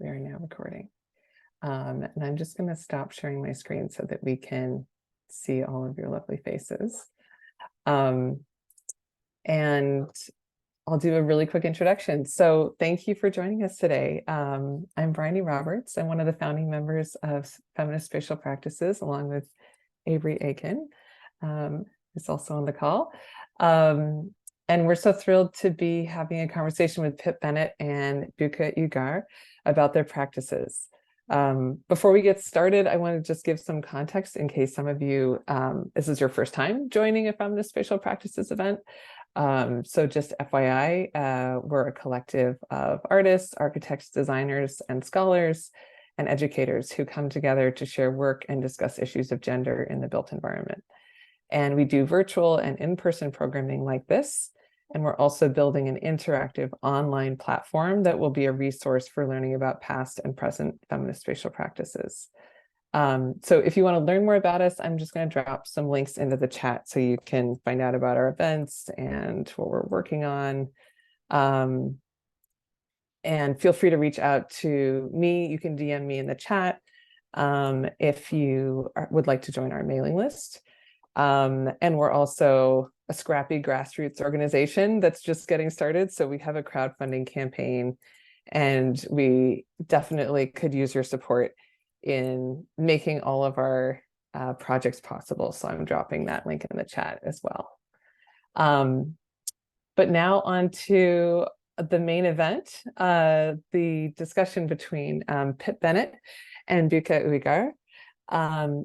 We are now recording. And I'm just going to stop sharing my screen so that we can see all of your lovely faces. And I'll do a really quick introduction. So thank you for joining us today. I'm Bryony Roberts. I'm one of the founding members of Feminist Spatial Practices, along with Avery Aiken, who's also on the call. And we're so thrilled to be having a conversation with Pip Bennet and Burk Uygur about their practices. Before we get started, I want to just give some context in case some of you, this is your first time joining a Feminist Spatial Practices event. So just FYI, we're a collective of artists, architects, designers, and scholars, and educators who come together to share work and discuss issues of gender in the built environment. And we do virtual and in-person programming like this. And we're also building an interactive online platform that will be a resource for learning about past and present feminist spatial practices. So if you want to learn more about us, I'm just going to drop some links into the chat so you can find out about our events and what we're working on. And feel free to reach out to me. You can DM me in the chat if you would like to join our mailing list. And we're also a scrappy grassroots organization that's just getting started. So we have a crowdfunding campaign, and we definitely could use your support in making all of our projects possible. So I'm dropping that link in the chat as well. But now on to the main event, the discussion between Pip Bennet and Burk Uygur.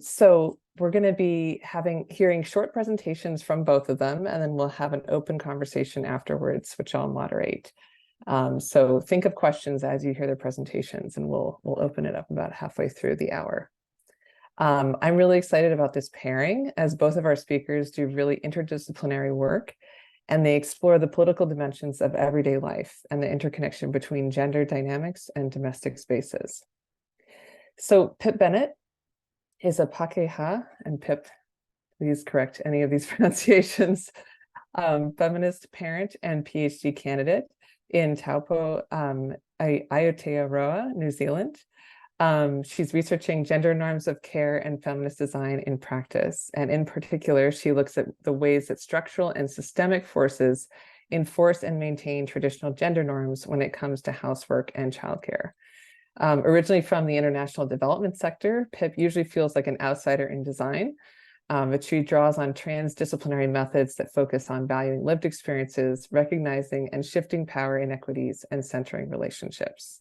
So we're going to be hearing short presentations from both of them, and then we'll have an open conversation afterwards, which I'll moderate. So think of questions as you hear their presentations, and we'll open it up about halfway through the hour. I'm really excited about this pairing, as both of our speakers do really interdisciplinary work, and they explore the political dimensions of everyday life and the interconnection between gender dynamics and domestic spaces. So Pip Bennet is a Pakeha, and Pip, please correct any of these pronunciations, feminist parent and PhD candidate in Taupo, Aotearoa, New Zealand. She's researching gender norms of care and feminist design in practice. And in particular, she looks at the ways that structural and systemic forces enforce and maintain traditional gender norms when it comes to housework and childcare. Originally from the international development sector, Pip usually feels like an outsider in design, but she draws on transdisciplinary methods that focus on valuing lived experiences, recognizing and shifting power inequities, and centering relationships.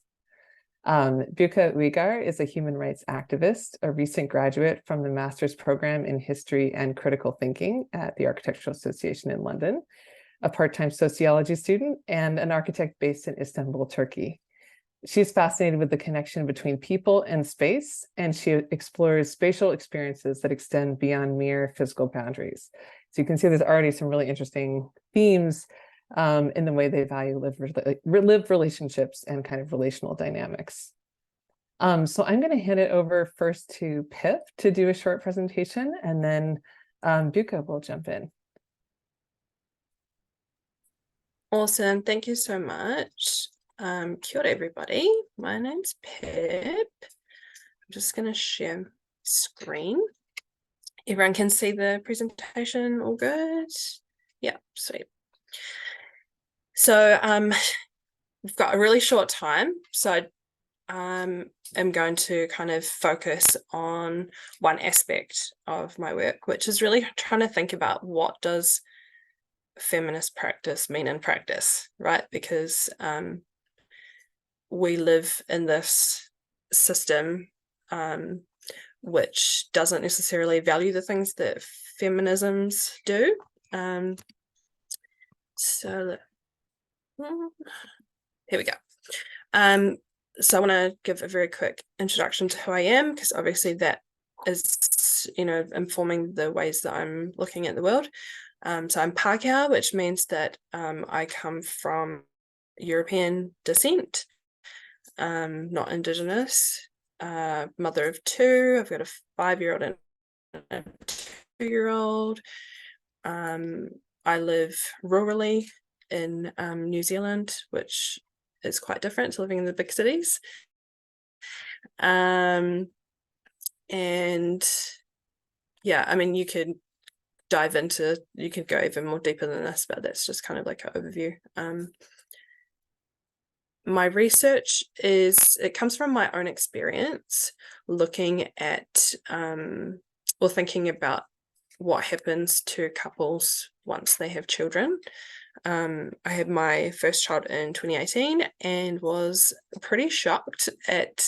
Burk Uygur is a human rights activist, a recent graduate from the master's program in history and critical thinking at the Architectural Association in London, a part-time sociology student, and an architect based in Istanbul, Turkey. She's fascinated with the connection between people and space, and she explores spatial experiences that extend beyond mere physical boundaries. So you can see there's already some really interesting themes in the way they value lived relationships and kind of relational dynamics. So I'm going to hand it over first to Pip to do a short presentation, and then Burk will jump in. Awesome. Thank you so much. Kia ora, everybody. My name's Pip. I'm just going to share screen. Everyone can see the presentation. All good? Yeah, sweet. So we've got a really short time. So I'm going to kind of focus on one aspect of my work, which is really trying to think about what does feminist practice mean in practice, right? Because we live in this system which doesn't necessarily value the things that feminisms do. So here we go. So I want to give a very quick introduction to who I am, because obviously that is, informing the ways that I'm looking at the world. So I'm Pākehā, which means that I come from European descent, not Indigenous, mother of two. I've got a 5-year-old and a 2-year-old. I live rurally in New Zealand, which is quite different to living in the big cities. And yeah, I mean, you could go even more deeper than this, but that's just kind of like an overview. My research it comes from my own experience looking at or thinking about what happens to couples once they have children. I had my first child in 2018 and was pretty shocked at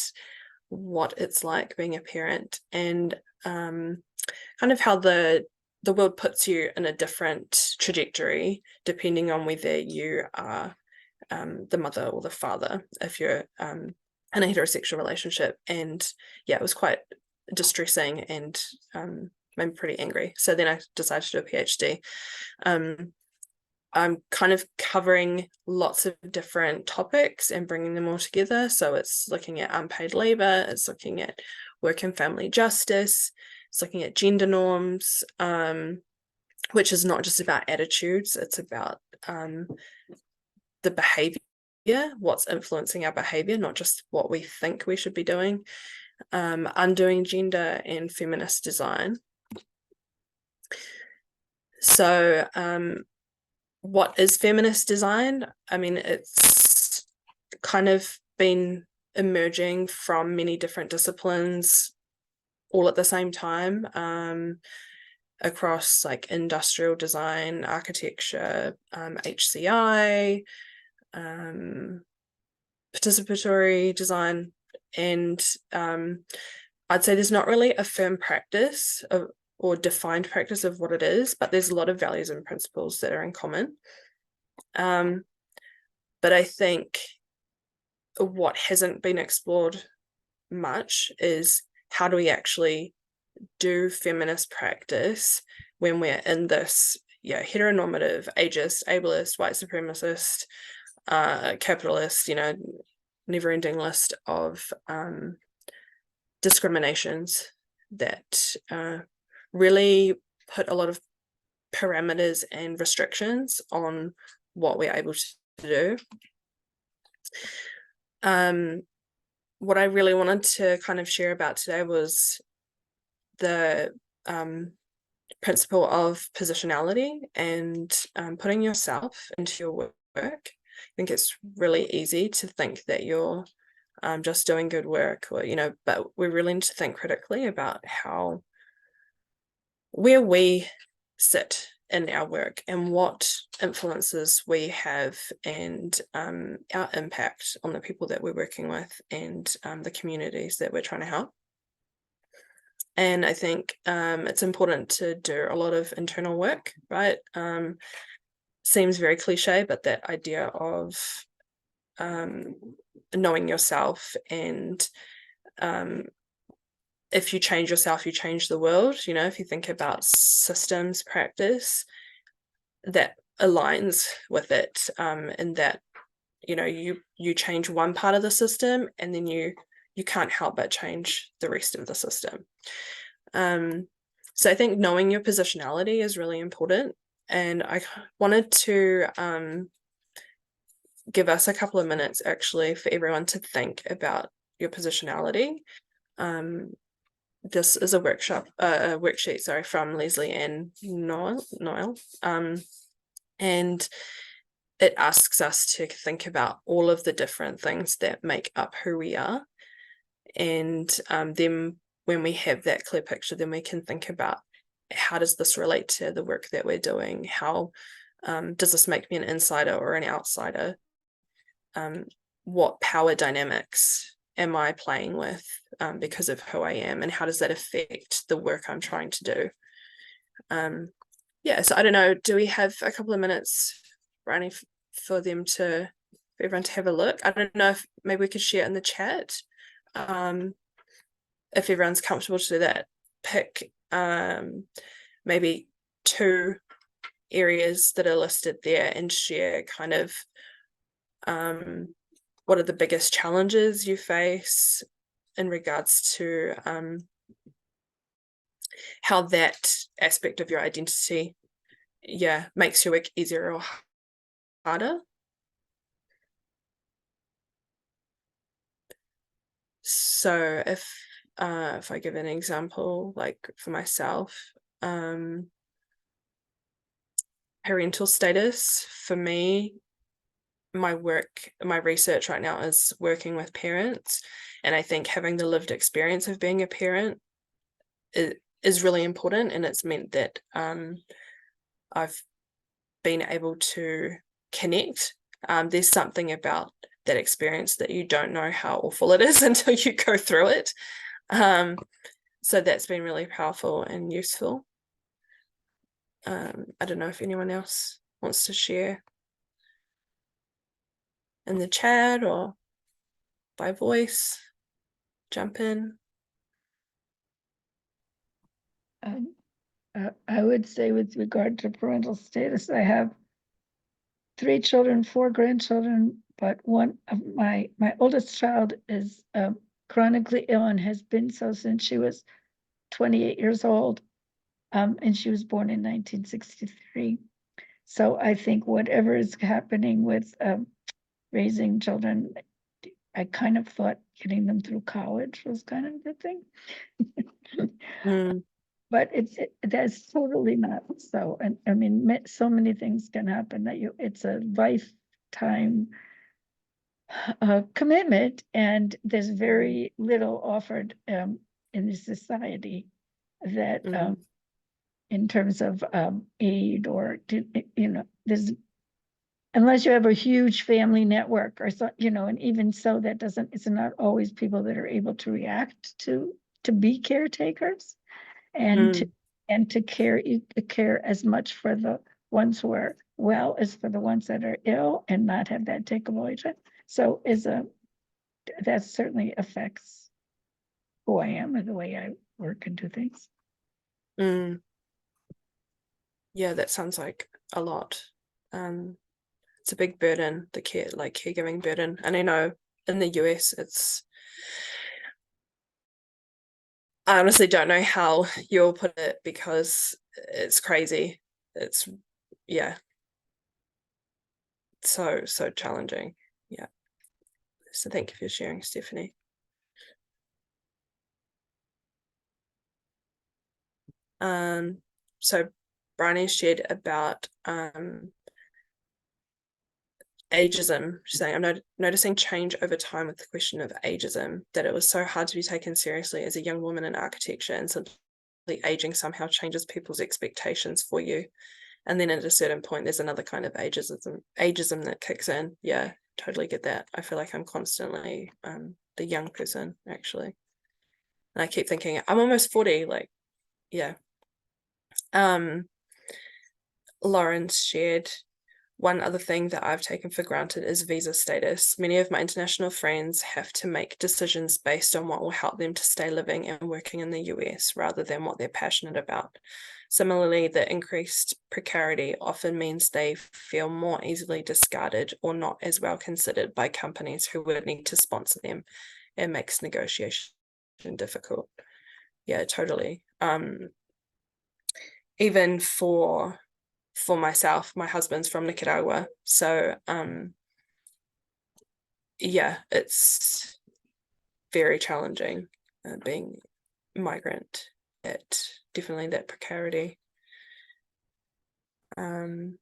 what it's like being a parent, and kind of how the world puts you in a different trajectory depending on whether you are the mother or the father, if you're in a heterosexual relationship. And yeah, it was quite distressing and made me pretty angry. So then I decided to do a PhD. I'm kind of covering lots of different topics and bringing them all together. So it's looking at unpaid labor, it's looking at work and family justice, it's looking at gender norms, which is not just about attitudes, it's about the behavior, what's influencing our behavior, not just what we think we should be doing. Undoing gender and feminist design. So what is feminist design? I mean, it's kind of been emerging from many different disciplines all at the same time, across like industrial design, architecture, HCI, participatory design, and I'd say there's not really a firm practice or defined practice of what it is, but there's a lot of values and principles that are in common. But I think what hasn't been explored much is how do we actually do feminist practice when we're in this heteronormative, ageist, ableist, white supremacist, capitalist, never-ending list of discriminations that really put a lot of parameters and restrictions on what we're able to do. What I really wanted to kind of share about today was the principle of positionality and putting yourself into your work. I think it's really easy to think that you're just doing good work, or but we really need to think critically about where we sit in our work and what influences we have, and our impact on the people that we're working with and the communities that we're trying to help. And I think it's important to do a lot of internal work, right? Seems very cliche, but that idea of knowing yourself, and if you change yourself, you change the world. If you think about systems practice, that aligns with it, in that you change one part of the system, and then you can't help but change the rest of the system. So I think knowing your positionality is really important, and I wanted to give us a couple of minutes actually for everyone to think about your positionality. This is a worksheet from Leslie Ann Noel, and it asks us to think about all of the different things that make up who we are, and then when we have that clear picture, then we can think about, how does this relate to the work that we're doing? How does this make me an insider or an outsider? What power dynamics am I playing with because of who I am, and how does that affect the work I'm trying to do? So I don't know, do we have a couple of minutes, Bryony, for everyone to have a look? I don't know if maybe we could share it in the chat. If everyone's comfortable to do that, pick maybe 2 areas that are listed there and share kind of what are the biggest challenges you face in regards to how that aspect of your identity makes your work easier or harder. So if I give an example, like for myself, parental status for me, my research right now is working with parents, and I think having the lived experience of being a parent is really important, and it's meant that I've been able to connect. There's something about that experience that you don't know how awful it is until you go through it. So that's been really powerful and useful. I don't know if anyone else wants to share in the chat or by voice, jump in. I would say with regard to parental status, I have 3 children, 4 grandchildren, but one of my oldest child is chronically ill and has been so since she was 28 years old, and she was born in 1963. So I think whatever is happening with raising children, I kind of thought getting them through college was kind of a good thing. But that's totally not so. And I mean, so many things can happen that it's a lifetime commitment, and there's very little offered in the society that in terms of aid or there's, unless you have a huge family network or so, and even so, it's not always people that are able to react to be caretakers and to care as much for the ones who are well as for the ones that are ill, and not have that take away. So that certainly affects who I am and the way I work and do things. Yeah, that sounds like a lot. It's a big burden, the caregiving burden. And I know in the US I honestly don't know how you'll put it, because it's crazy. It's so challenging. Yeah. So thank you for sharing, Stephanie. So Bryony shared about ageism. She's saying, I'm noticing change over time with the question of ageism, that it was so hard to be taken seriously as a young woman in architecture, and simply aging somehow changes people's expectations for you. And then at a certain point, there's another kind of ageism that kicks in. Yeah, totally get that. I feel like I'm constantly the young person, actually. And I keep thinking, I'm almost 40, like, yeah. Lauren's shared, one other thing that I've taken for granted is visa status. Many of my international friends have to make decisions based on what will help them to stay living and working in the US rather than what they're passionate about. Similarly, the increased precarity often means they feel more easily discarded or not as well considered by companies who would need to sponsor them. It makes negotiation difficult. Yeah, totally. Even for myself, my husband's from Nicaragua, so yeah, it's very challenging being migrant, at definitely that precarity. And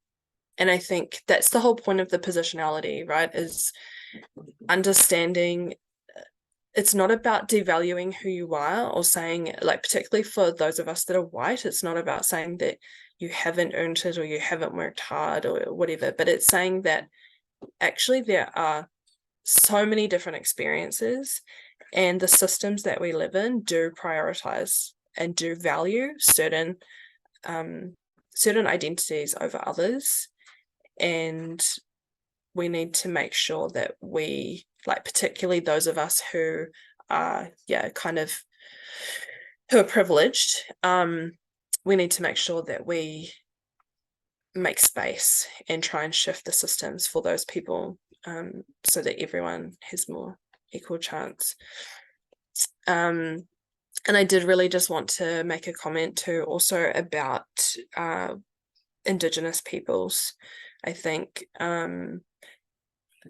I think that's the whole point of the positionality, right, is understanding it's not about devaluing who you are, or saying, like, particularly for those of us that are white, it's not about saying that you haven't earned it or you haven't worked hard or whatever, but it's saying that actually there are so many different experiences, and the systems that we live in do prioritize and do value certain identities over others, and we need to make sure that we, like, particularly those of us who are who are privileged, we need to make sure that we make space and try and shift the systems for those people, so that everyone has more equal chance. And I did really just want to make a comment too also about Indigenous peoples. I think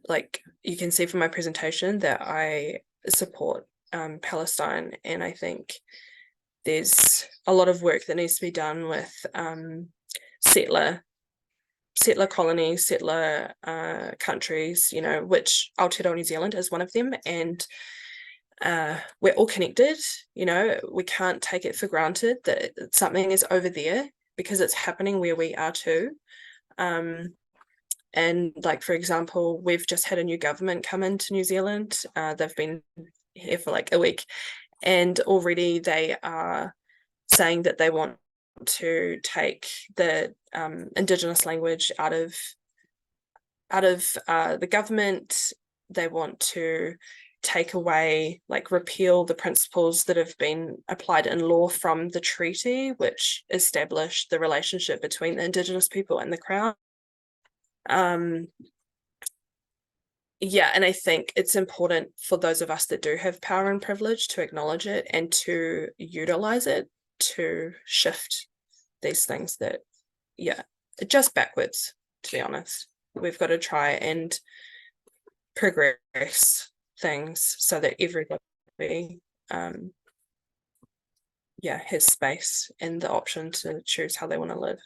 like you can see from my presentation that I support Palestine, and I think there's a lot of work that needs to be done with settler colonies, settler countries, you know, which Aotearoa New Zealand is one of them, and we're all connected. You know, we can't take it for granted that something is over there, because it's happening where we are too. And like, for example, we've just had a new government come into New Zealand. They've been here for like a week, and already they are saying that they want to take the Indigenous language out of the government. They want to take away, like repeal the principles that have been applied in law from the treaty, which established the relationship between the Indigenous people and the Crown. Yeah, and I think it's important for those of us that do have power and privilege to acknowledge it and to utilize it to shift these things that, yeah, just backwards, to be honest. We've got to try and progress things so that everybody has space and the option to choose how they want to live.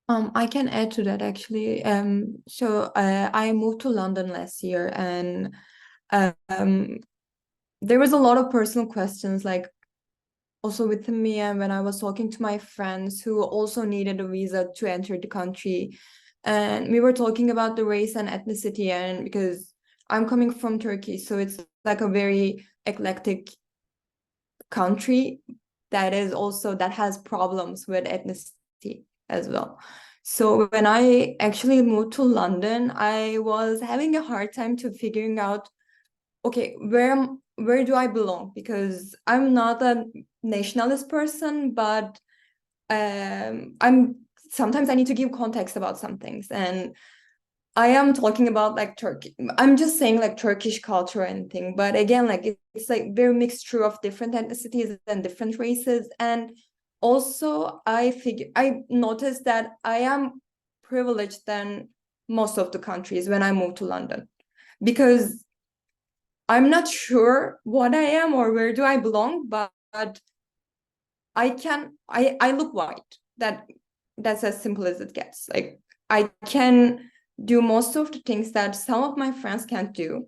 I can add to that actually. So I moved to London last year, and there was a lot of personal questions, like also with me, and when I was talking to my friends who also needed a visa to enter the country, and we were talking about the race and ethnicity, and because I'm coming from Turkey, so it's like a very eclectic country that has problems with ethnicity as well. So when I actually moved to London, I was having a hard time to figuring out, okay, where do I belong? Because I'm not a nationalist person, but sometimes I need to give context about some things, and I am talking about like Turkey. I'm just saying like Turkish culture or anything, but again, like it's like very mixture of different ethnicities and different races. And also I noticed that I am privileged than most of the countries when I moved to London, because I'm not sure what I am or where do I belong, but I look white. That's as simple as it gets. Like I can do most of the things that some of my friends can't do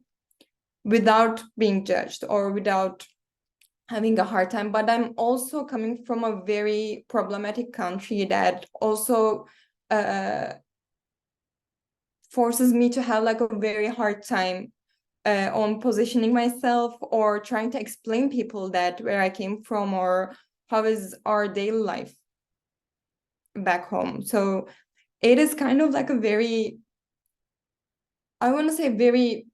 without being judged or without having a hard time. But I'm also coming from a very problematic country that also forces me to have like a very hard time on positioning myself or trying to explain people that where I came from or how is our daily life back home. So it is kind of like a very, I want to say, very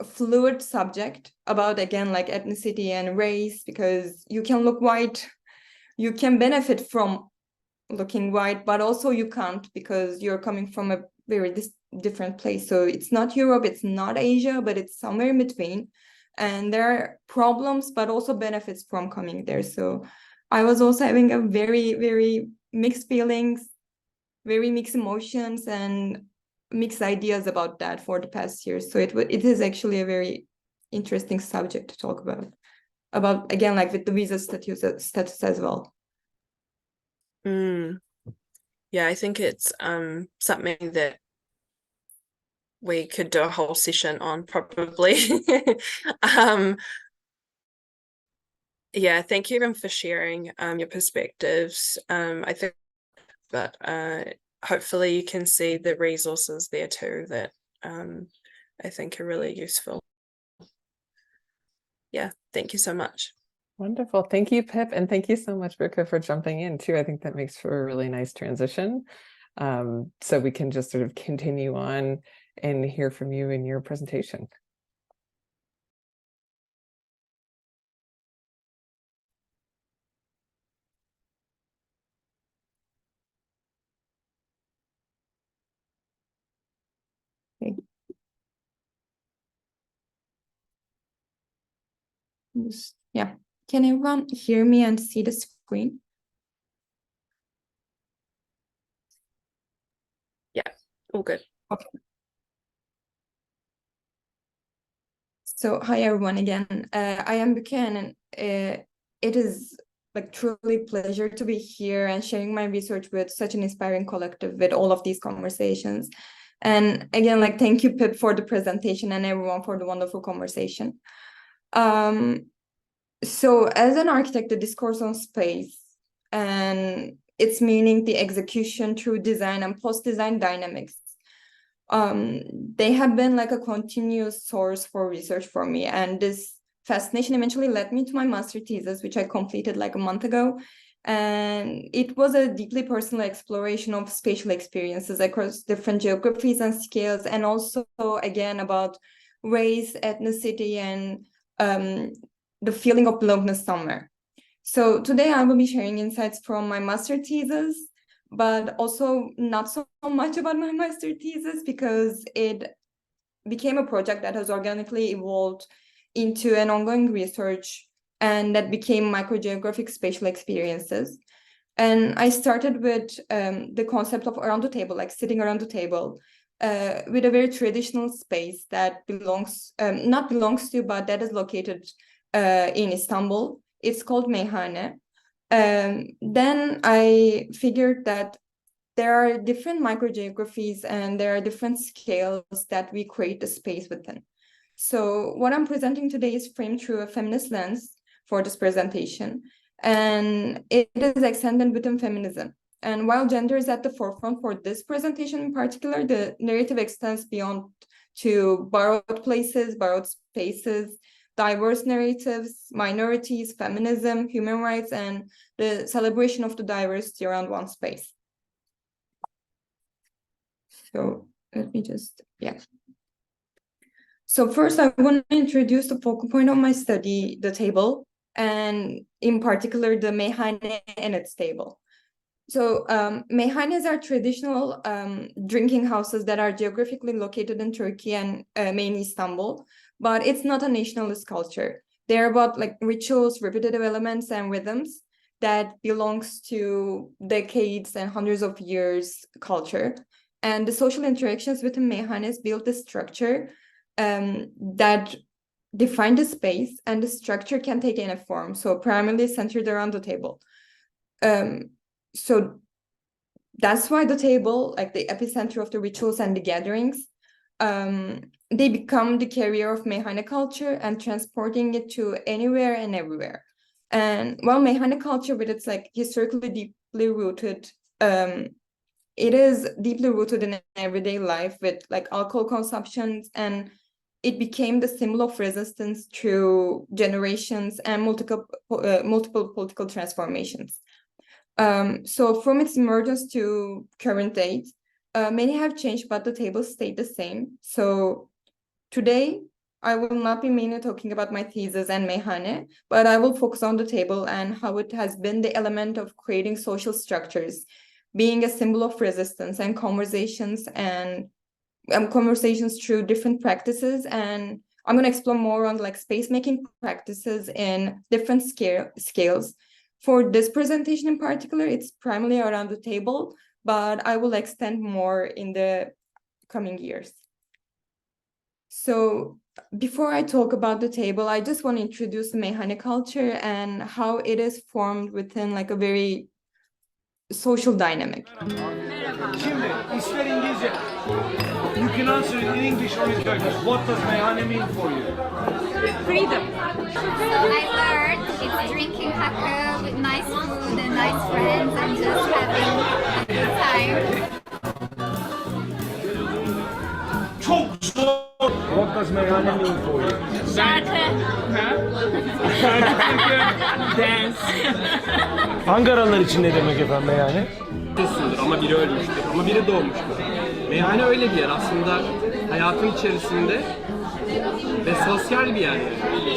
fluid subject about, again, like ethnicity and race, because you can look white, you can benefit from looking white, but also you can't because you're coming from a very different place. So it's not Europe, it's not Asia, but it's somewhere in between. And there are problems, but also benefits from coming there. So I was also having a very, very mixed feelings, very mixed emotions and mixed ideas about that for the past year. So it is actually a very interesting subject to talk about again, like with the visa status as well. Yeah, I think it's something that we could do a whole session on probably. Yeah, thank you everyone for sharing your perspectives. I think that hopefully you can see the resources there too that I think are really useful. Yeah, thank you so much. Wonderful. Thank you, Pip. And thank you so much, Burka, for jumping in too. I think that makes for a really nice transition. So we can just sort of continue on and hear from you in your presentation. Okay. Yeah. Can everyone hear me and see the screen? Yeah, all good. Okay. So hi everyone again. I am Buchanan. It is like truly pleasure to be here and sharing my research with such an inspiring collective with all of these conversations. And again, like thank you, Pip, for the presentation and everyone for the wonderful conversation. So as an architect, the discourse on space and its meaning, the execution through design and post-design dynamics, they have been like a continuous source for research for me. And this fascination eventually led me to my master thesis, which I completed like a month ago. And it was a deeply personal exploration of spatial experiences across different geographies and scales, and also again about race, ethnicity, and the feeling of belongingness somewhere. So today I will be sharing insights from my master thesis, but also not so much about my master thesis because it became a project that has organically evolved into an ongoing research and that became microgeographic spatial experiences. And I started with the concept of around the table, like sitting around the table, with a very traditional space that belongs, not belongs to, but that is located in Istanbul. It's called Meyhane. Then I figured that there are different microgeographies and there are different scales that we create the space within. So what I'm presenting today is framed through a feminist lens for this presentation, and it is extended within feminism. And while gender is at the forefront for this presentation in particular, the narrative extends beyond to borrowed places, borrowed spaces, diverse narratives, minorities, feminism, human rights, and the celebration of the diversity around one space. So let me just, yeah. So first I want to introduce the focal point of my study, the table, and in particular the meyhane and its table. So meyhanes are traditional drinking houses that are geographically located in Turkey and mainly Istanbul, but it's not a nationalist culture. They're about like rituals, repetitive elements, and rhythms that belongs to decades and hundreds of years culture. And the social interactions within meyhanes build the structure that define the space, and the structure can take any form. So primarily centered around the table. So that's why the table, like the epicenter of the rituals and the gatherings, they become the carrier of meyhane culture and transporting it to anywhere and everywhere. And while meyhane culture, with its like historically deeply rooted, it is deeply rooted in everyday life with like alcohol consumptions, and it became the symbol of resistance through generations and multiple political transformations. So from its emergence to current date, many have changed, but the table stayed the same. So today, I will not be mainly talking about my thesis and meyhane, but I will focus on the table and how it has been the element of creating social structures, being a symbol of resistance and conversations through different practices. And I'm going to explore more on like space making practices in different scales. For this presentation in particular, it's primarily around the table, but I will extend more in the coming years. So before I talk about the table, I just want to introduce the meyhane culture and how it is formed within like a very social dynamic. Şimdi ister İngilizce. You can answer in English or in Turkish. What does meyhane mean for you? Freedom. So I learned it's drinking hakkı with nice food and nice friends and just having a good time. Çok zor. What does meyhane mean for you? Dance. Ankaralılar için ne demek efendim meyhane? Biliyorsundur ama biri ölmüştür ama biri doğmuştur. Meyhane öyle bir yer aslında hayatın içerisinde ve sosyal bir yer.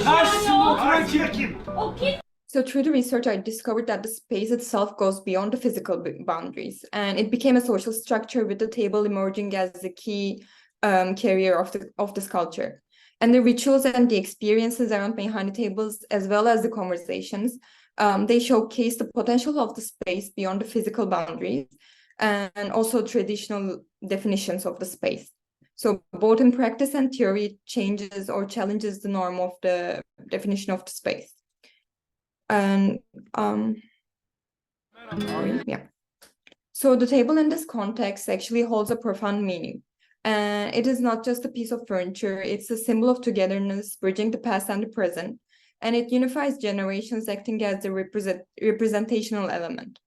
Karşısında oturan kim? So through the research, I discovered that the space itself goes beyond the physical boundaries, and it became a social structure with the table emerging as the key carrier of this culture. And the rituals and the experiences around meyhane tables, as well as the conversations, they showcase the potential of the space beyond the physical boundaries and also traditional definitions of the space. So both in practice and theory, it changes or challenges the norm of the definition of the space. And yeah. So the table in this context actually holds a profound meaning. And it is not just a piece of furniture, it's a symbol of togetherness, bridging the past and the present. And it unifies generations, acting as the representational element.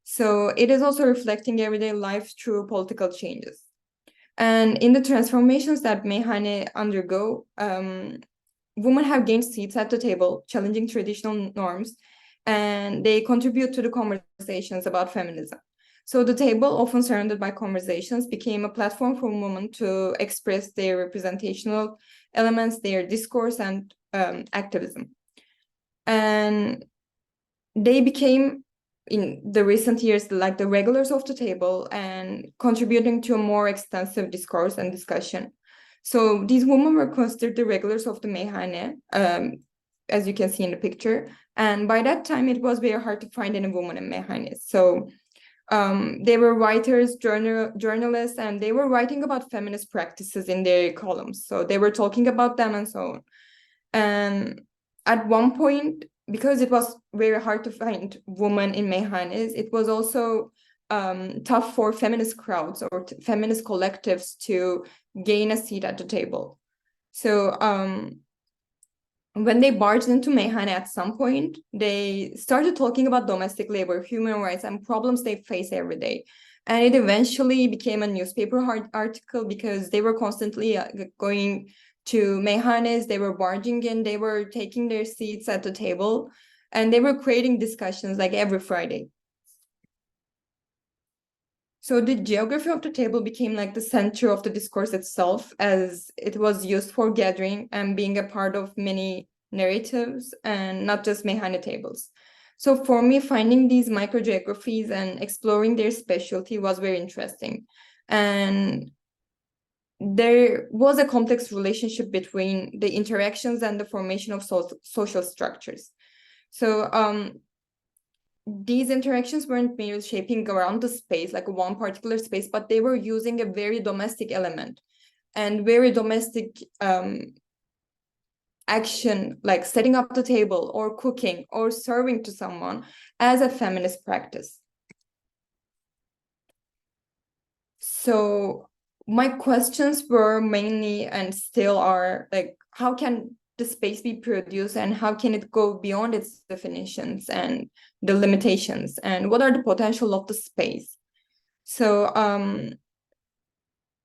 So it is also reflecting everyday life through political changes. And in the transformations that meyhane undergo, women have gained seats at the table, challenging traditional norms, and they contribute to the conversations about feminism. So the table, often surrounded by conversations, became a platform for women to express their representational elements, their discourse, and activism. And they became, in the recent years, like the regulars of the table and contributing to a more extensive discourse and discussion. So these women were considered the regulars of the meyhane, as you can see in the picture. And by that time, it was very hard to find any woman in meyhanes. So they were writers, journalists, and they were writing about feminist practices in their columns. So they were talking about them and so on. And at one point, because it was very hard to find women in meyhanes, it was also tough for feminist crowds or feminist collectives to gain a seat at the table. So when they barged into meyhane at some point, they started talking about domestic labor, human rights, and problems they face every day. And it eventually became a newspaper article because they were constantly going to meyhanes, they were barging in, they were taking their seats at the table, and they were creating discussions like every Friday. So the geography of the table became like the center of the discourse itself, as it was used for gathering and being a part of many narratives and not just meyhane tables. So for me, finding these microgeographies and exploring their specialty was very interesting. And there was a complex relationship between the interactions and the formation of social structures. So these interactions weren't merely shaping around the space, like one particular space, but they were using a very domestic element and very domestic action, like setting up the table or cooking or serving to someone as a feminist practice. So my questions were mainly, and still are, like, how can the space be produced and how can it go beyond its definitions and the limitations, and what are the potential of the space? So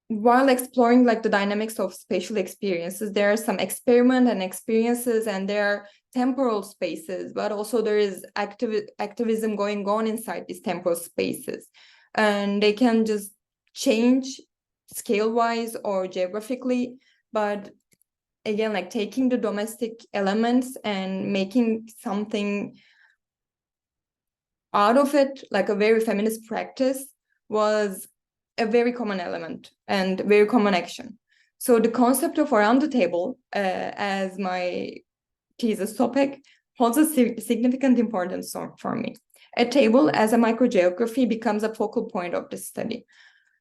while exploring like the dynamics of spatial experiences, there are some experiment and experiences, and there are temporal spaces, but also there is activism going on inside these temporal spaces, and they can just change scale-wise or geographically, but again, like taking the domestic elements and making something out of it, like a very feminist practice, was a very common element and very common action. So the concept of around the table, as my thesis topic, holds a significant importance for me. A table as a microgeography becomes a focal point of this study.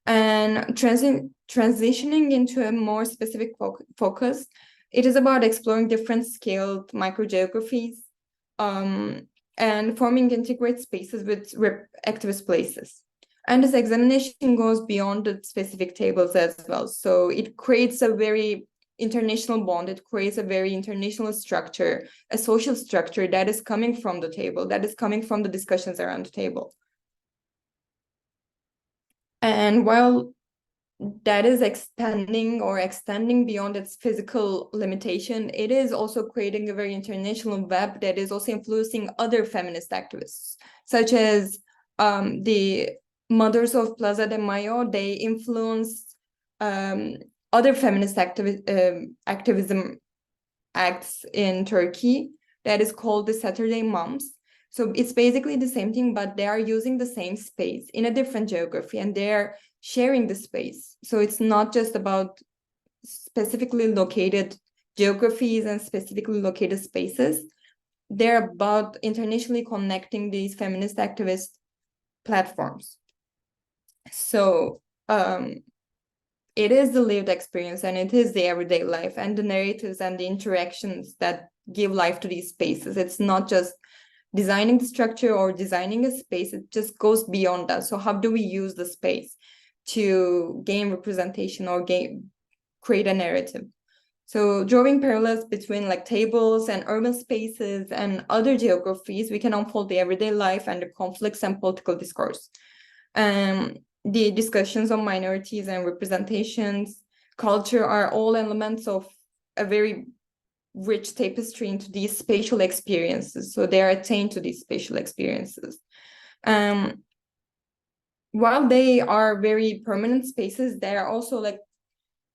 And transitioning into a more specific focus, it is about exploring different scaled microgeographies and forming integrated spaces with activist places. And this examination goes beyond the specific tables as well. So it creates a very international bond, it creates a very international structure, a social structure that is coming from the table, that is coming from the discussions around the table. And while that is expanding or extending beyond its physical limitation, it is also creating a very international web that is also influencing other feminist activists, such as the Mothers of Plaza de Mayo. They influenced other feminist activism acts in Turkey that is called the Saturday Moms. So it's basically the same thing, but they are using the same space in a different geography, and they're sharing the space. So it's not just about specifically located geographies and specifically located spaces. They're about internationally connecting these feminist activist platforms. So it is the lived experience and it is the everyday life and the narratives and the interactions that give life to these spaces. It's not just designing the structure or designing a space, it just goes beyond that. So how do we use the space to gain representation or create a narrative? So drawing parallels between like tables and urban spaces and other geographies, we can unfold the everyday life and the conflicts and political discourse. The discussions on minorities and representations, culture are all elements of a very rich tapestry into these spatial experiences. So they are attained to these spatial experiences. While they are very permanent spaces, they are also like,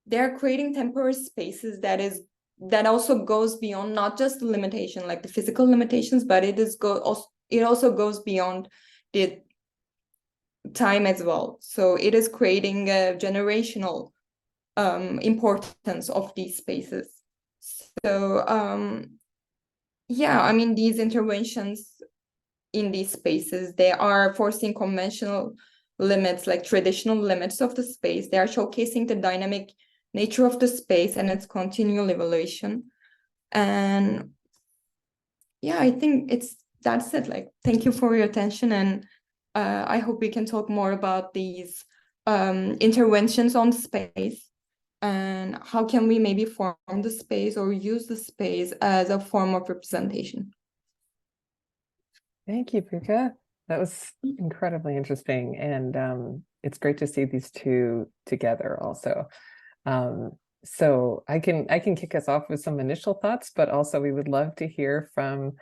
they're creating temporary spaces that also goes beyond not just the limitation, like the physical limitations, but it also goes beyond the time as well. So it is creating a generational importance of these spaces. So yeah, I mean, these interventions in these spaces, they are forcing conventional limits, like traditional limits of the space. They are showcasing the dynamic nature of the space and its continual evolution. And yeah, I think that's it. Like, thank you for your attention, and I hope we can talk more about these interventions on space and how can we maybe form the space or use the space as a form of representation. Thank you, Puka. That was incredibly interesting, and it's great to see these two together also. So I can kick us off with some initial thoughts, but also we would love to hear from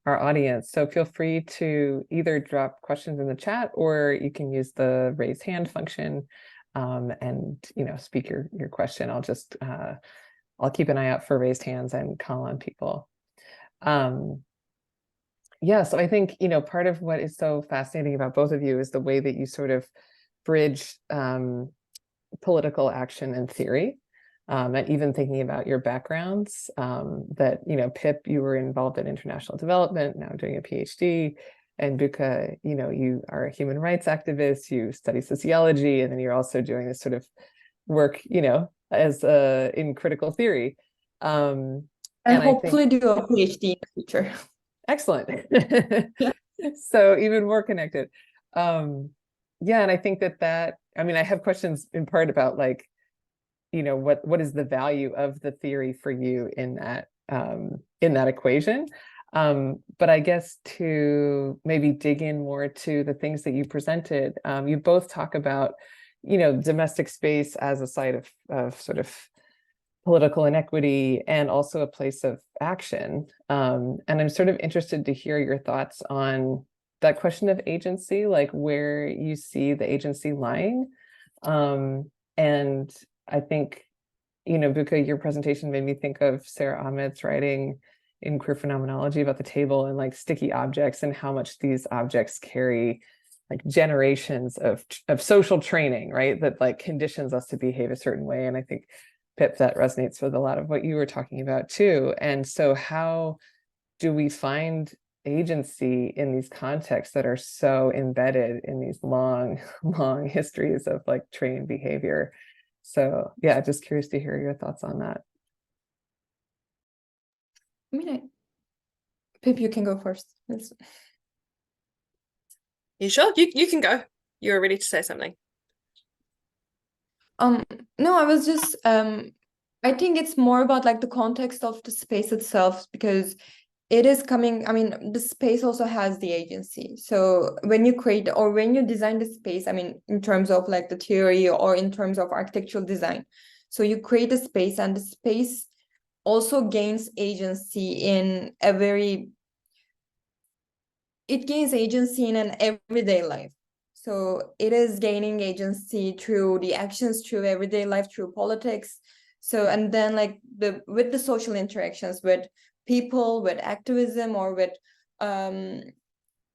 our audience. So feel free to either drop questions in the chat, or you can use the raise hand function and speak your question. I'll keep an eye out for raised hands and call on people. Yeah, so I think part of what is so fascinating about both of you is the way that you sort of bridge political action and theory, and even thinking about your backgrounds, that Pip, you were involved in international development, now doing a PhD, and Buka, you are a human rights activist, you study sociology, and then you're also doing this sort of work as in critical theory, and hopefully do a PhD in the future. Excellent. So even more connected. Yeah, and I think that I mean, I have questions in part about like, what is the value of the theory for you in that equation? But I guess to maybe dig in more to the things that you presented, you both talk about, domestic space as a site of sort of political inequity and also a place of action. And I'm sort of interested to hear your thoughts on that question of agency, like where you see the agency lying. And I think, Buka, your presentation made me think of Sarah Ahmed's writing in Queer Phenomenology about the table and like sticky objects and how much these objects carry like generations of social training, right? That like conditions us to behave a certain way. And I think, Pip, that resonates with a lot of what you were talking about too. And so how do we find agency in these contexts that are so embedded in these long histories of like trained behavior? So yeah, just curious to hear your thoughts on that. I mean, Pip, you can go first. You sure? You can go. You were ready to say something. No, I was just I think it's more about like the context of the space itself, because it is coming, I mean, the space also has the agency. So when you create or when you design the space, I mean, in terms of like the theory or in terms of architectural design, so you create a space and the space also gains agency in it gains agency in an everyday life. So it is gaining agency through the actions, through everyday life, through politics. So, and then like with the social interactions with people, with activism, or with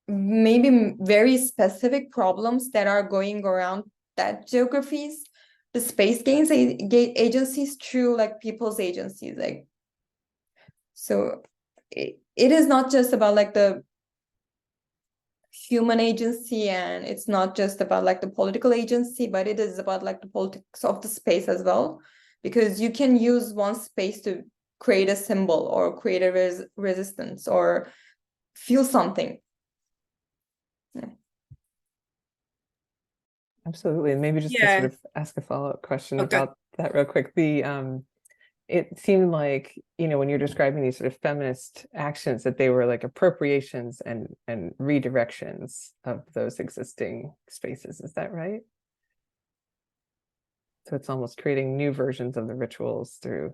maybe very specific problems that are going around that geographies, the space gains agencies through like people's agencies. Like, so it is not just about like the human agency, and it's not just about like the political agency, but it is about like the politics of the space as well, because you can use one space to create a symbol or create a resistance or feel something. Absolutely. And maybe just to Yeah. sort of ask a follow-up question Oh, go. about that real quick. It seemed like, you know, when you're describing these sort of feminist actions, that they were like appropriations and redirections of those existing spaces. Is that right? So it's almost creating new versions of the rituals through,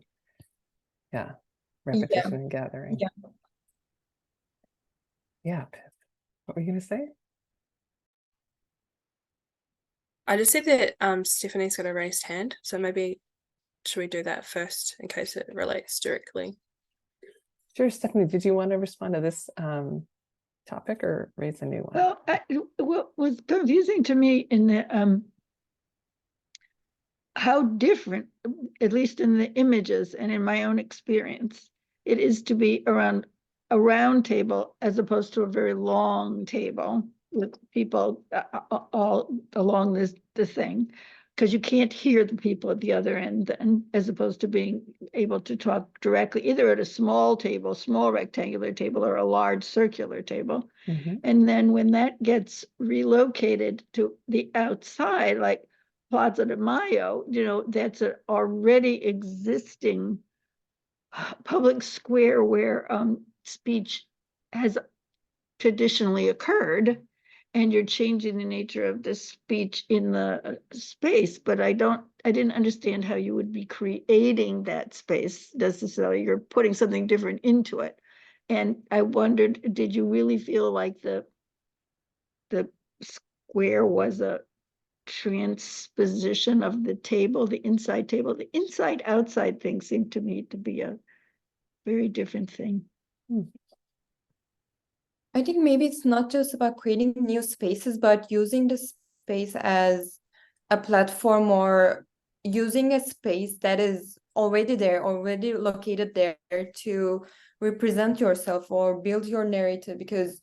repetition and gathering. Yeah. Pip, what were you going to say? I just see that Stephanie's got a raised hand, so maybe should we do that first in case it relates directly? Sure, Stephanie, did you want to respond to this topic or raise a new one? Well, what was confusing to me in the how different, at least in the images and in my own experience, it is to be around a round table as opposed to a very long table with people all along the thing, because you can't hear the people at the other end then, as opposed to being able to talk directly either at a small table, small rectangular table, or a large circular table. Mm-hmm. And then when that gets relocated to the outside, like Plaza de Mayo, you know, that's an already existing public square where speech has traditionally occurred, and you're changing the nature of the speech in the space. But I didn't understand how you would be creating that space necessarily. You're putting something different into it. And I wondered, did you really feel like the square was a transposition of the table, the inside table? The inside outside thing seemed to me to be a very different thing. I think maybe it's not just about creating new spaces, but using the space as a platform, or using a space that is already there, already located there, to represent yourself or build your narrative, because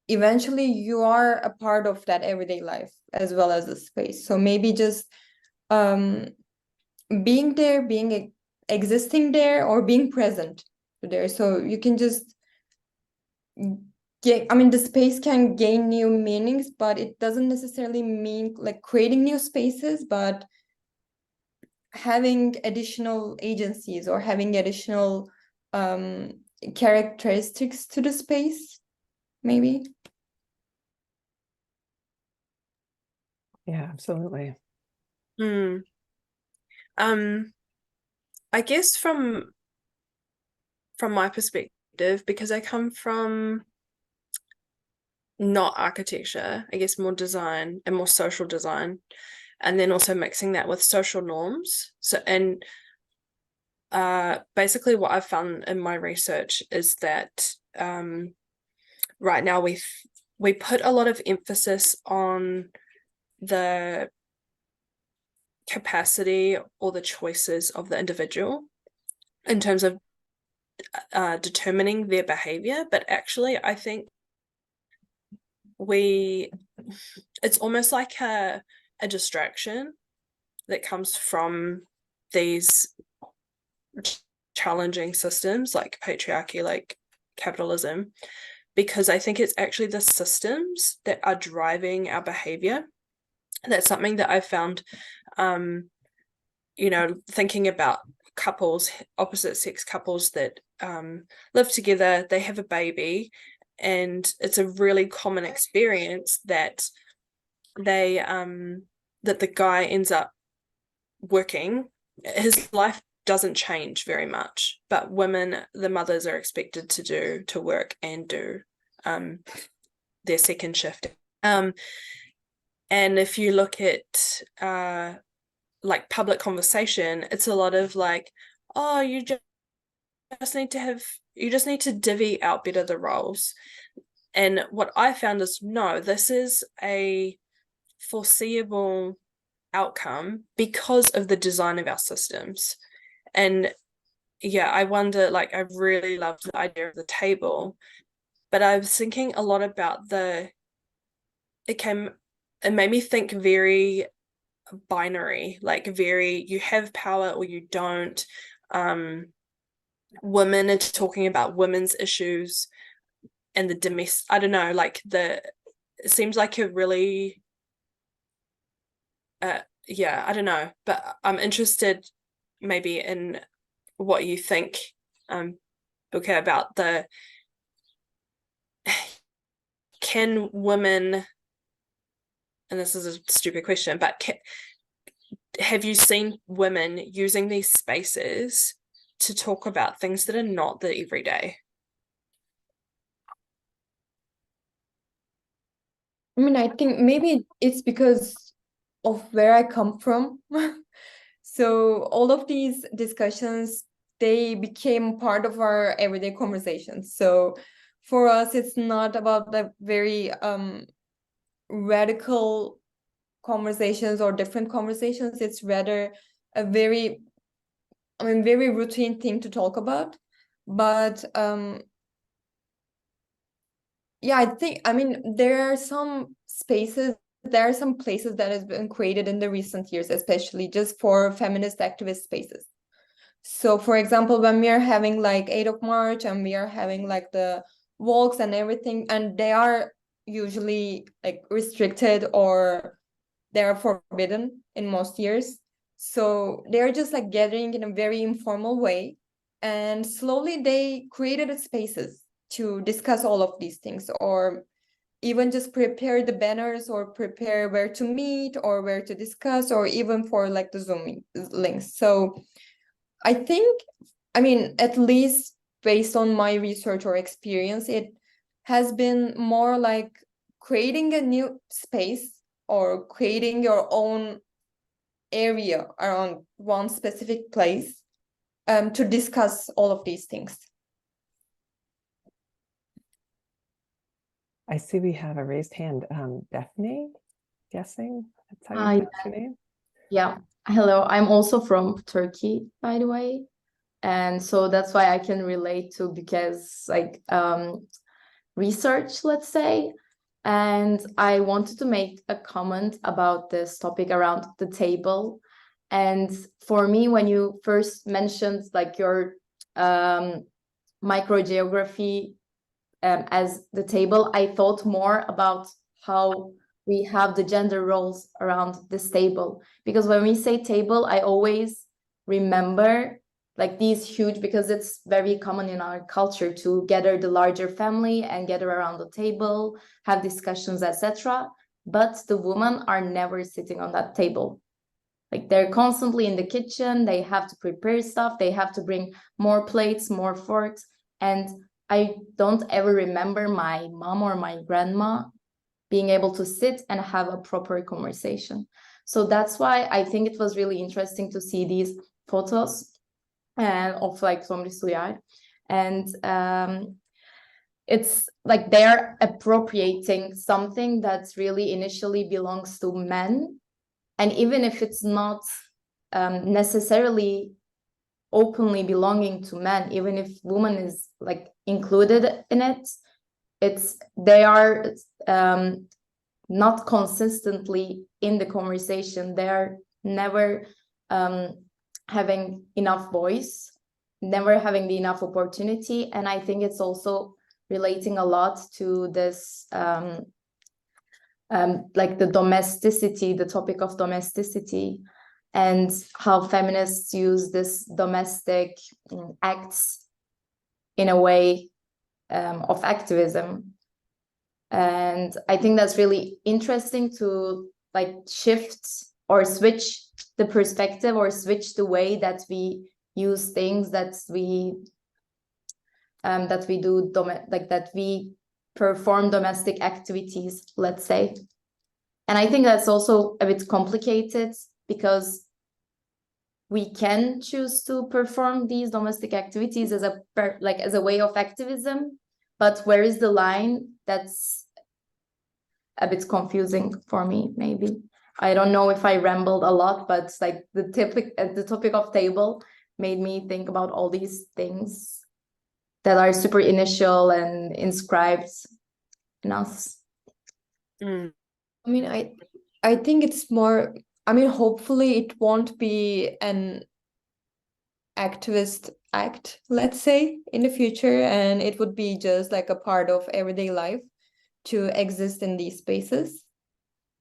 eventually you are a part of that everyday life as well as the space. So maybe just being there, existing there, or being present there. So you can just the space can gain new meanings, but it doesn't necessarily mean like creating new spaces, but having additional agencies or having additional characteristics to the space, maybe. Yeah, absolutely. I guess from my perspective, because I come from not architecture, I guess more design and more social design, and then also mixing that with social norms. So, and basically what I've found in my research is that right now we put a lot of emphasis on the capacity or the choices of the individual in terms of determining their behavior, but actually I think it's almost like a distraction that comes from these challenging systems like patriarchy, like capitalism, because I think it's actually the systems that are driving our behavior. That's something that I've found, thinking about couples, opposite sex couples that live together, they have a baby, and it's a really common experience that that the guy ends up working. His life doesn't change very much, but women, the mothers, are expected to work and do their second shift. And if you look at like public conversation, it's a lot of like, oh, you just need to divvy out better the roles. And what I found is, no, this is a foreseeable outcome because of the design of our systems. And yeah, I wonder, like, I really loved the idea of the table, but I was thinking a lot about the it made me think very binary, like very, you have power or you don't. Women are talking about women's issues and the domestic, I don't know, like it seems like a really, yeah, I don't know, but I'm interested maybe in what you think, Burk, about can women, and this is a stupid question, but have you seen women using these spaces to talk about things that are not the everyday? I mean, I think maybe it's because of where I come from. So all of these discussions, they became part of our everyday conversations. So for us, it's not about the very radical conversations or different conversations. It's rather a very, I mean, very routine thing to talk about. But yeah, I think, I mean, there are some spaces, there are some places that has been created in the recent years, especially just for feminist activist spaces. So for example, when we are having like 8th of March and we are having like the walks and everything, and they are usually like restricted or they are forbidden in most years. So they're just like gathering in a very informal way. And slowly they created spaces to discuss all of these things, or even just prepare the banners or prepare where to meet or where to discuss, or even for like the Zoom links. So I think, I mean, at least based on my research or experience, it has been more like creating a new space or creating your own area around one specific place to discuss all of these things. I see we have a raised hand. Daphne, guessing that's how you Hi. pronounce your name. Yeah, hello. I'm also from Turkey, by the way. And so that's why I can relate to, because like research, let's say. And I wanted to make a comment about this topic around the table. And for me, when you first mentioned like your microgeography as the table, I thought more about how we have the gender roles around this table. Because when we say table, I always remember like these huge, because it's very common in our culture to gather the larger family and gather around the table, have discussions, etc. But the women are never sitting on that table. Like they're constantly in the kitchen, they have to prepare stuff, they have to bring more plates, more forks. And I don't ever remember my mom or my grandma being able to sit and have a proper conversation. So that's why I think it was really interesting to see these photos of like Feminist Spatial. And it's like they're appropriating something that really initially belongs to men. And even if it's not necessarily openly belonging to men, even if woman is like included in it, they are not consistently in the conversation. They're never having enough voice, never having the enough opportunity. And I think it's also relating a lot to this like the domesticity, the topic of domesticity, and how feminists use this domestic acts in a way of activism. And I think that's really interesting to like shift or switch the perspective or switch the way that we use things, that we do like that we perform domestic activities, let's say. And I think that's also a bit complicated, because we can choose to perform these domestic activities as a way of activism, but where is the line? That's a bit confusing for me, maybe. I don't know if I rambled a lot, but like the topic of table made me think about all these things that are super initial and inscribed in us. I mean, I think it's more, I mean, hopefully it won't be an activist act, let's say, in the future, and it would be just like a part of everyday life to exist in these spaces.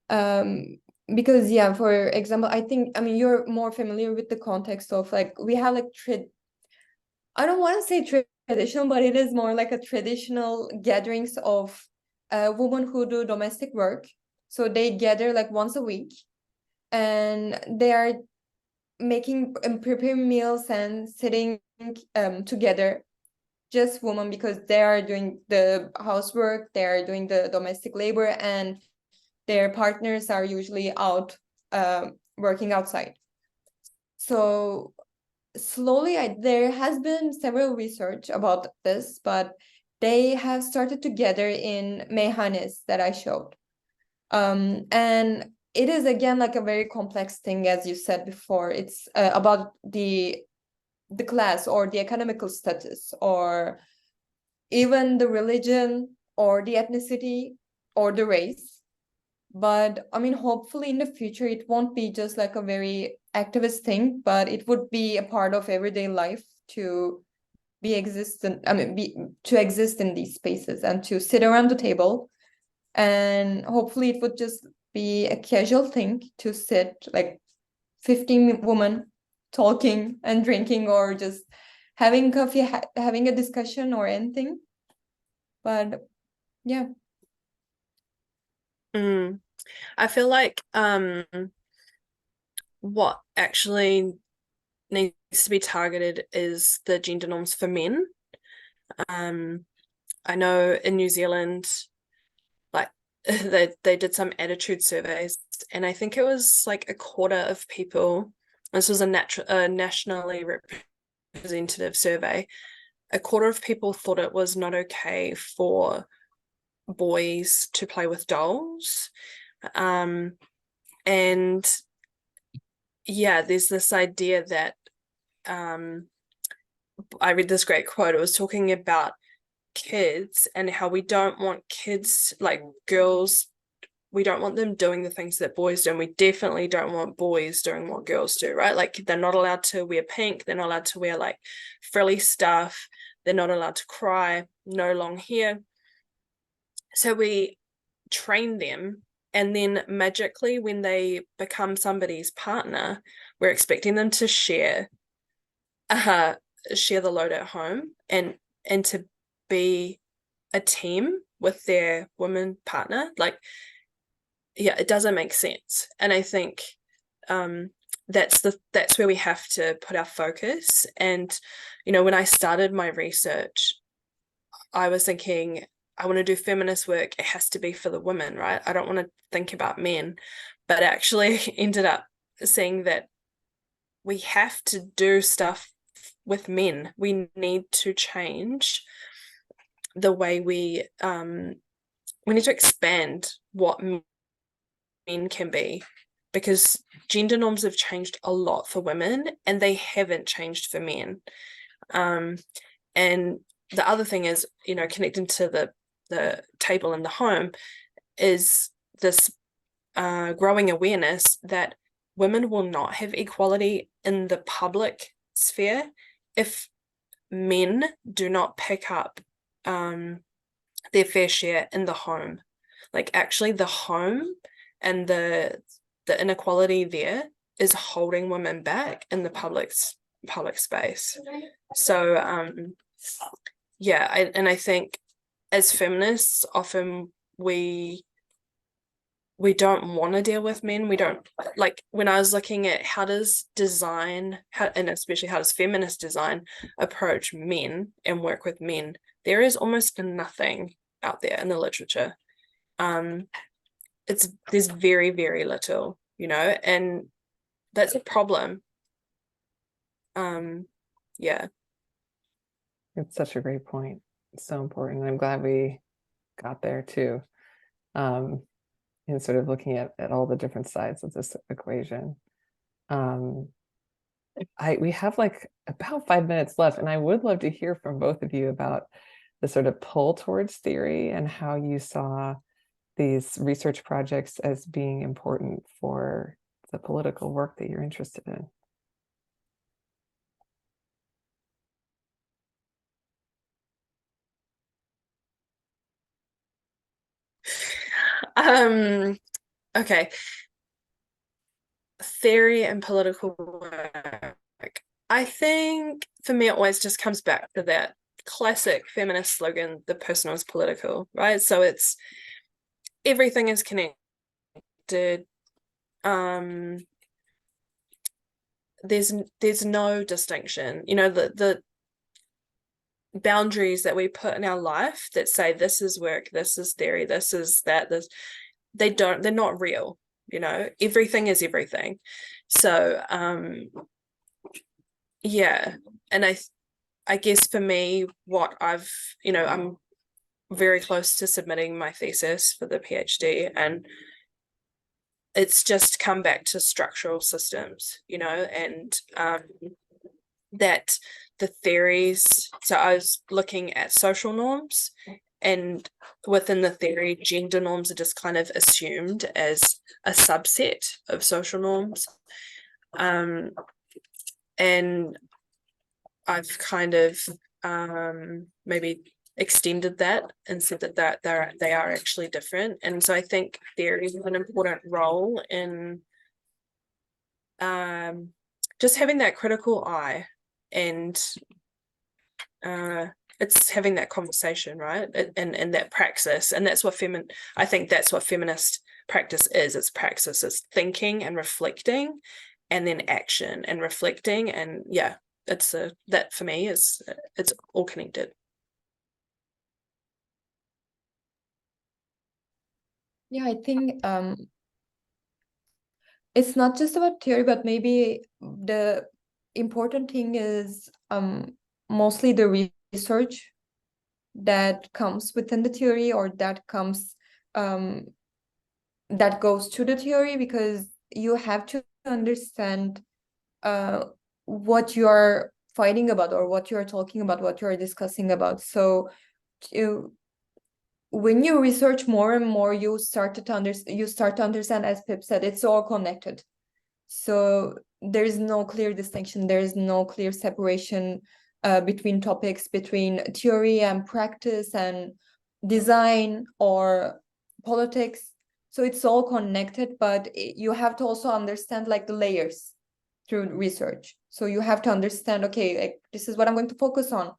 Because yeah, for example, I think, I mean, you're more familiar with the context of like, we have like I don't want to say traditional, but it is more like a traditional gatherings of women who do domestic work. So they gather like once a week, and they are making and preparing meals and sitting together, just women, because they are doing the housework, they are doing the domestic labor, and their partners are usually out working outside. So slowly, there has been several research about this, but they have started to gather in meyhanes that I showed. And it is again like a very complex thing, as you said before. It's about the class or the economical status, or even the religion or the ethnicity or the race. But I mean, hopefully in the future, it won't be just like a very activist thing, but it would be a part of everyday life to be existent. I mean, to exist in these spaces and to sit around the table. And hopefully it would just be a casual thing to sit like 15 women talking and drinking, or just having coffee, having a discussion or anything. But yeah. I feel like what actually needs to be targeted is the gender norms for men. I know in New Zealand, like they did some attitude surveys, and I think it was like a quarter of people. This was a nationally representative survey. A quarter of people thought it was not okay for boys to play with dolls. And yeah, there's this idea that I read this great quote. It was talking about kids and how we don't want kids, like girls, we don't want them doing the things that boys do, and we definitely don't want boys doing what girls do, right? Like they're not allowed to wear pink, they're not allowed to wear like frilly stuff, they're not allowed to cry, no long hair. So we train them, and then magically when they become somebody's partner, we're expecting them to share the load at home, and to be a team with their woman partner. Like, yeah, it doesn't make sense. And I think that's where we have to put our focus. And when I started my research, I was thinking, I want to do feminist work, it has to be for the women, right? I don't want to think about men. But I actually ended up seeing that we have to do stuff with men. We need to change the way we need to expand what men can be, because gender norms have changed a lot for women and they haven't changed for men. And the other thing is, connecting to the table in the home, is this growing awareness that women will not have equality in the public sphere if men do not pick up their fair share in the home. Like, actually the home and the inequality there is holding women back in the public space. So yeah, I think as feminists, often we don't want to deal with men. We don't, like, when I was looking at how does and especially how does feminist design approach men and work with men, there is almost nothing out there in the literature. There's very, very little, and that's a problem. Yeah. It's such a great point. It's so important. I'm glad we got there too. And sort of looking at all the different sides of this equation. We have like about 5 minutes left, and I would love to hear from both of you about the sort of pull towards theory and how you saw these research projects as being important for the political work that you're interested in. Okay. Theory and political work. I think for me, it always just comes back to that classic feminist slogan, the personal is political, right? So it's everything is connected. There's no distinction. You know, the boundaries that we put in our life that say this is work, this is theory, this is that, they're not real. You know, everything is everything. So yeah, and I guess for me, what I've, you know, I'm very close to submitting my thesis for the PhD, and it's just come back to structural systems, you know, and that the theories, so I was looking at social norms, and within the theory, gender norms are just kind of assumed as a subset of social norms. And I've kind of maybe extended that and said that they are actually different. And so I think theory is an important role in just having that critical eye, and it's having that conversation, right? And that praxis. And that's what I think that's what feminist practice is. It's praxis. It's thinking and reflecting, and then action and reflecting. And yeah, that for me it's all connected. Yeah, I think it's not just about theory, but maybe the important thing is mostly the research that comes within the theory, or that comes that goes to the theory, because you have to understand what you are fighting about, or what you are talking about, what you are discussing about. So when you research more and more, you start to understand, as Pip said, it's all connected. So there is no clear distinction, there is no clear separation between topics, between theory and practice and design or politics. So it's all connected, but you have to also understand like the layers through research. So you have to understand, okay, like this is what I'm going to focus on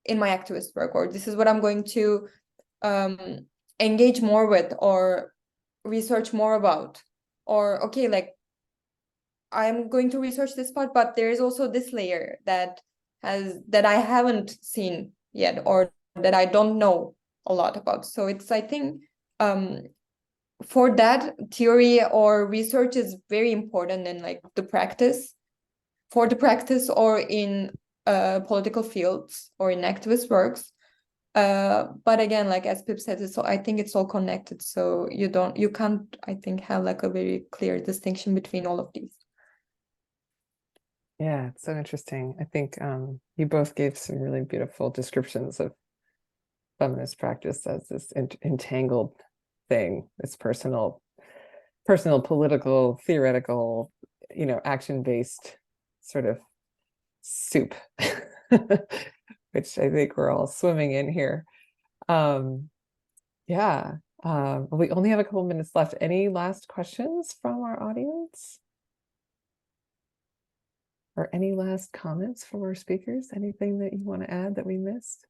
in my activist work, or this is what I'm going to engage more with or research more about, or okay, like I'm going to research this part, but there is also this layer that I haven't seen yet, or that I don't know a lot about. So it's, I think for that, theory or research is very important in like the practice, for the practice, or in political fields or in activist works. But again, like as Pip said, I think it's all connected. So you can't, I think, have like a very clear distinction between all of these. Yeah, it's so interesting. I think you both gave some really beautiful descriptions of feminist practice as this entangled thing, this personal, political, theoretical, you know, action-based sort of soup, which I think we're all swimming in here. Yeah, we only have a couple minutes left. Any last questions from our audience? Or any last comments from our speakers? Anything that you want to add that we missed?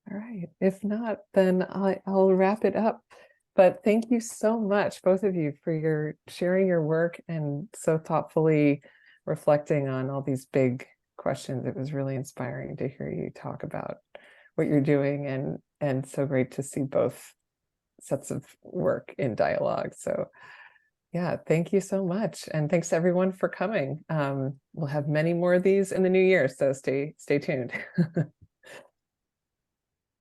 All right, if not, then I'll wrap it up. But thank you so much, both of you, for sharing your work and so thoughtfully reflecting on all these big questions. It was really inspiring to hear you talk about what you're doing, and so great to see both sets of work in dialogue. So yeah, thank you so much. And thanks everyone for coming. We'll have many more of these in the new year, so stay tuned.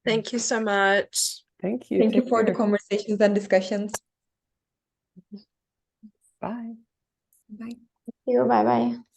Thank you so much. Thank you. Thank you Take for the care. conversations and discussions. Bye. Bye. Thank you. Bye bye.